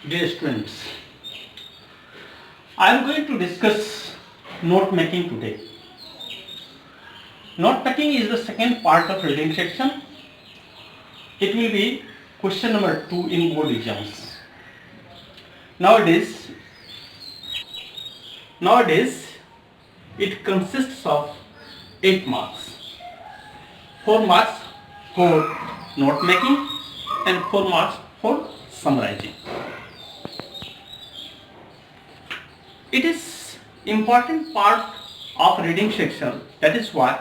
Dear students, I am going to discuss note making today. Note making is the second part of reading section. It will be question number 2 in board exams. Nowadays, it consists of 8 marks. 4 marks for note making and 4 marks for summarizing. It is important part of reading section. That is why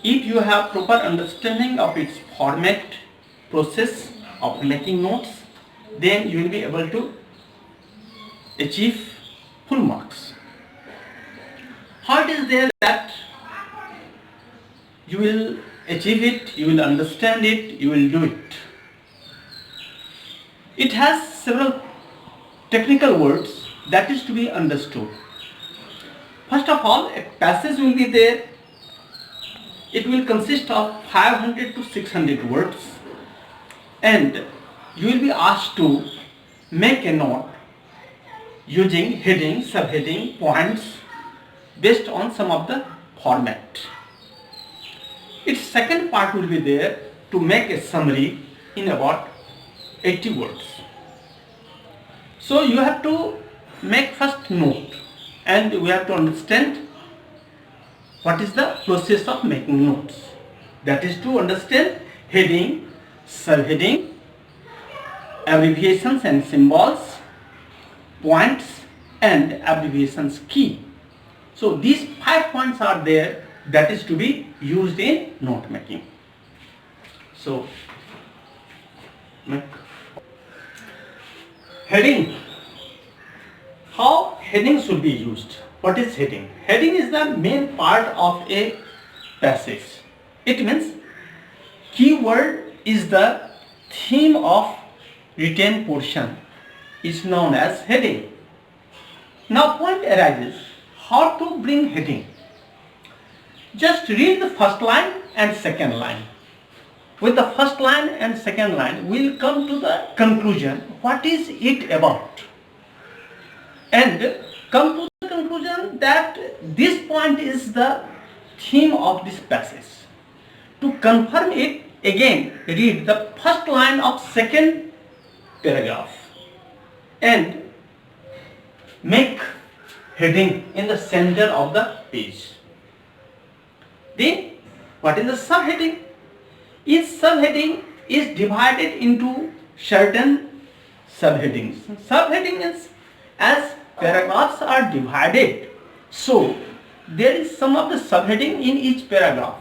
if you have proper understanding of its format, process of making notes, then you will be able to achieve full marks. How it is there that you will achieve it, you will understand it, you will do it. It has several technical words that is to be understood. First of all, a passage will be there. It will consist of 500 to 600 words, and you will be asked to make a note using heading, subheading, points based on some of the format. Its second part will be there to make a summary in about 80 words. So you have to make first note, and we have to understand what is the process of making notes. That is to understand heading, subheading, abbreviations and symbols, points and abbreviations key. So these 5 points are there that is to be used in note making. So heading. How heading should be used? What is heading? Heading is the main part of a passage. It means keyword is the theme of written portion is known as heading. Now point arises, how to bring heading? Just read the first line and second line. With the first line and second line, we will come to the conclusion, what is it about? And come to the conclusion that this point is the theme of this passage. To confirm it, again read the first line of second paragraph and make heading in the center of the page. Then what is the subheading? Each subheading is divided into certain subheadings. Subheading is as paragraphs are divided, so there is some of the subheading in each paragraph.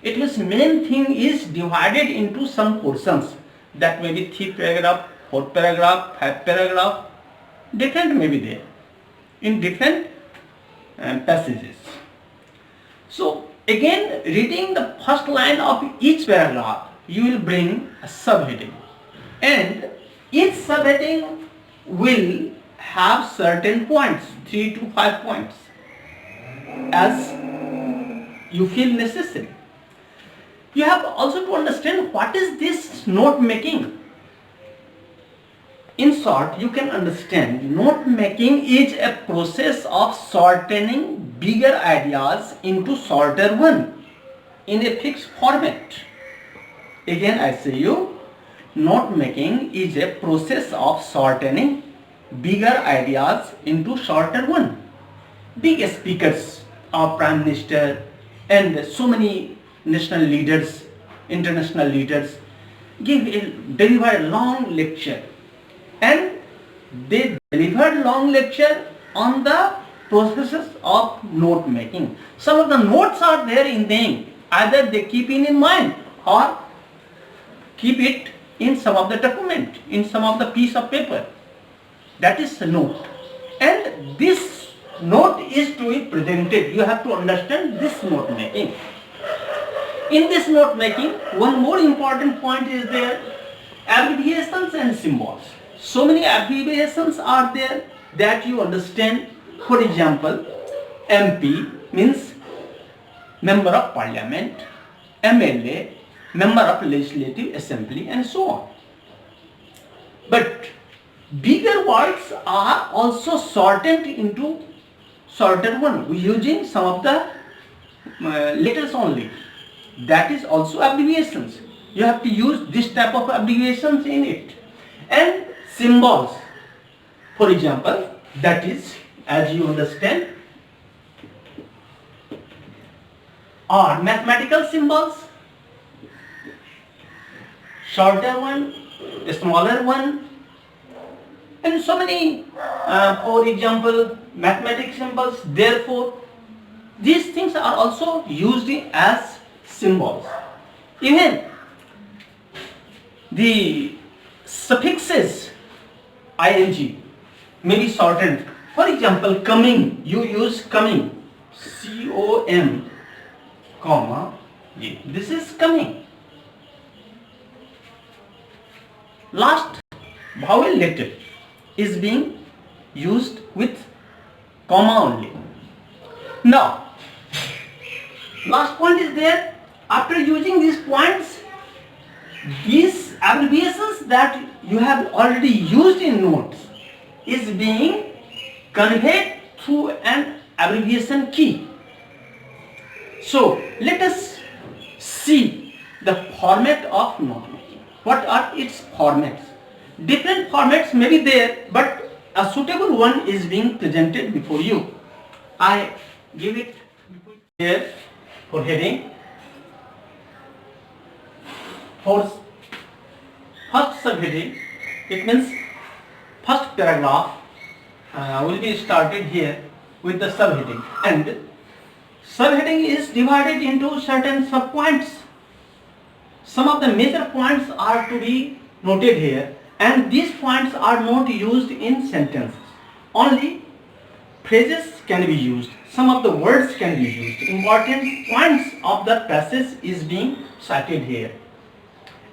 It means main thing is divided into some portions. That may be 3 paragraph, 4 paragraph, 5 paragraph, different may be there in different passages. So again, reading the first line of each paragraph, you will bring a subheading, and each subheading will have certain points, 3 to 5 points, as you feel necessary. You have also to understand what is this note making. In short, you can understand note making is a process of shortening bigger ideas into shorter one in a fixed format. Again I say you, note making is a process of shortening bigger ideas into shorter one. Big speakers, our Prime Minister and so many national leaders, international leaders deliver a long lecture, and they delivered long lecture on the processes of note making. Some of the notes are there in them, either they keep in mind or keep it in some of the document, in some of the piece of paper. That is a note, and this note is to be presented. You have to understand this note making. In this note making, one more important point is there, abbreviations and symbols. So many abbreviations are there that you understand. For example, MP means Member of Parliament, MLA, Member of Legislative Assembly, and so on. But bigger words are also shortened into shorter one using some of the letters only. That is also abbreviations. You have to use this type of abbreviations in it. And symbols, for example, that is, as you understand, are mathematical symbols, shorter one, a smaller one, and so many, for example, mathematical symbols. Therefore, these things are also used as symbols. Even the suffixes ing may be shortened. For example, coming, you use coming, C-O-M, comma, G. This is coming. Last vowel letter is being used with comma only. Now, last point is there. After using these points, these abbreviations that you have already used in notes is being conveyed through an abbreviation key. So let us see the format of note making. What are its formats? Different formats may be there, but a suitable one is being presented before you. I give it here for heading. For first subheading, it means first paragraph will be started here with the subheading, and subheading is divided into certain subpoints. Some of the major points are to be noted here, and these points are not used in sentences. Only phrases can be used. Some of the words can be used. Important points of the passage is being cited here.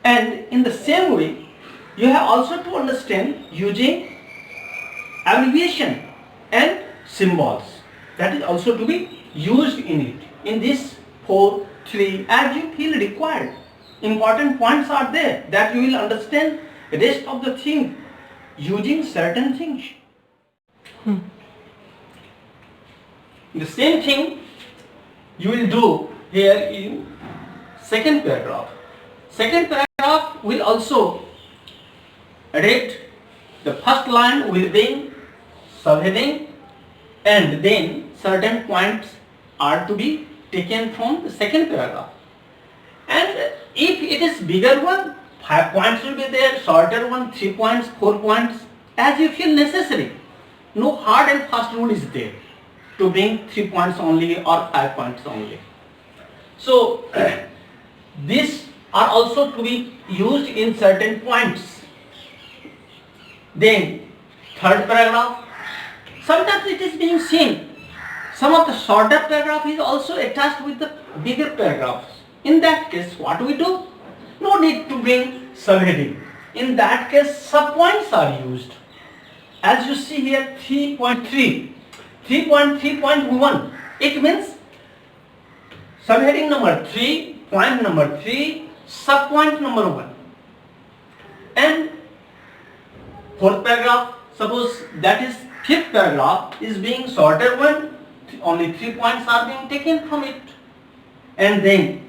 And in the same way, you have also to understand using abbreviation and symbols. That is also to be used in it. In this 4, 3, as you feel required. Important points are there that you will understand the rest of the thing using certain things. The same thing you will do here in second paragraph. Second paragraph will also read the first line will be subheading, and then certain points are to be taken from the second paragraph. And if it is bigger one, 5 points will be there, shorter one, 3 points, 4 points, as you feel necessary. No hard and fast rule is there to bring 3 points only or 5 points only. So these are also to be used in certain points. Then third paragraph, sometimes it is being seen, some of the shorter paragraph is also attached with the bigger paragraphs. In that case, what do we do? No need to bring subheading. In that case, subpoints are used. As you see here, 3.3, 3.3.1, it means subheading number 3, point number 3, subpoint number 1. And fourth paragraph, suppose that is fifth paragraph is being shorter one, only 3 points are being taken from it. And then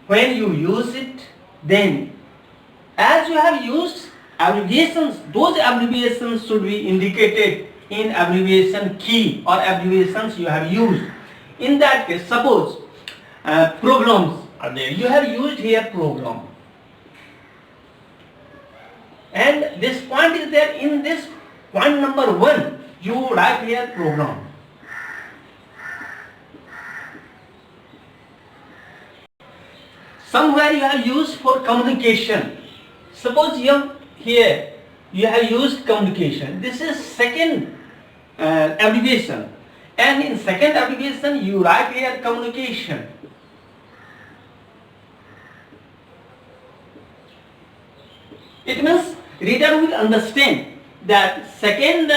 when you use it, then as you have used abbreviations, those abbreviations should be indicated in abbreviation key or abbreviations you have used. In that case, suppose programs are there. You have used here program. And this point is there. In this point number 1, you write here program. Somewhere you have used for communication. Suppose here you have used communication. This is second abbreviation. And in second abbreviation you write here communication. It means reader will understand that second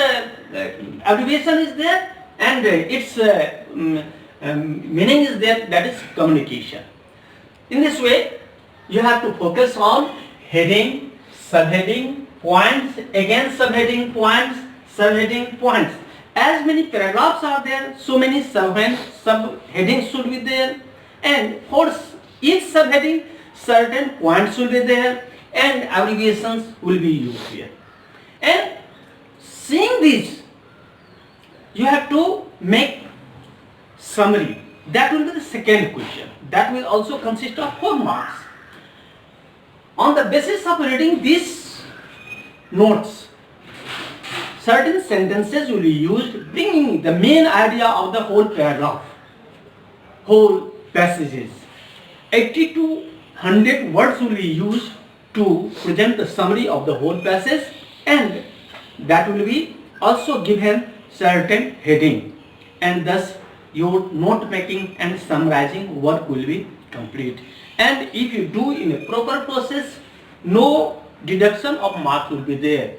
abbreviation is there and its meaning is there, that is communication. In this way, you have to focus on heading, subheading, points, again subheading, points, subheading, points. As many paragraphs are there, so many subheadings should be there, and for each subheading, certain points will be there, and abbreviations will be used here. And seeing this, you have to make summary. That will be the second question. That will also consist of 4 marks. On the basis of reading these notes, certain sentences will be used, bringing the main idea of the whole paragraph, whole passages. 80 to 100 words will be used to present the summary of the whole passage, and that will be also given certain heading, and thus your note making and summarizing work will be complete. And if you do in a proper process, no deduction of marks will be there.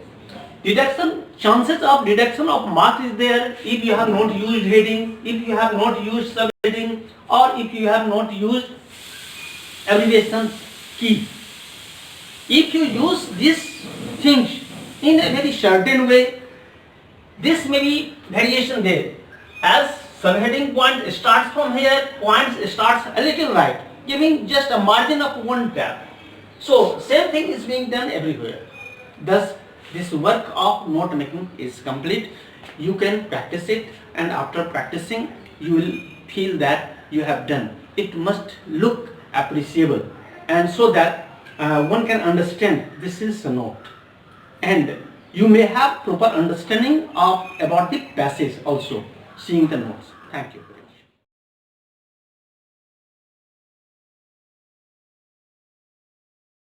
Chances of deduction of marks is there if you have not used heading, if you have not used subheading, or if you have not used abbreviation key. If you use these things in a very certain way, this may be variation there. As subheading point starts from here, points starts a little right, giving just a margin of 1 tab. So same thing is being done everywhere. Thus this work of note making is complete. You can practice it, and after practicing you will feel that you have done. It must look appreciable, and so that one can understand this is a note, and you may have proper understanding of about the passage also, seeing the notes. Thank you.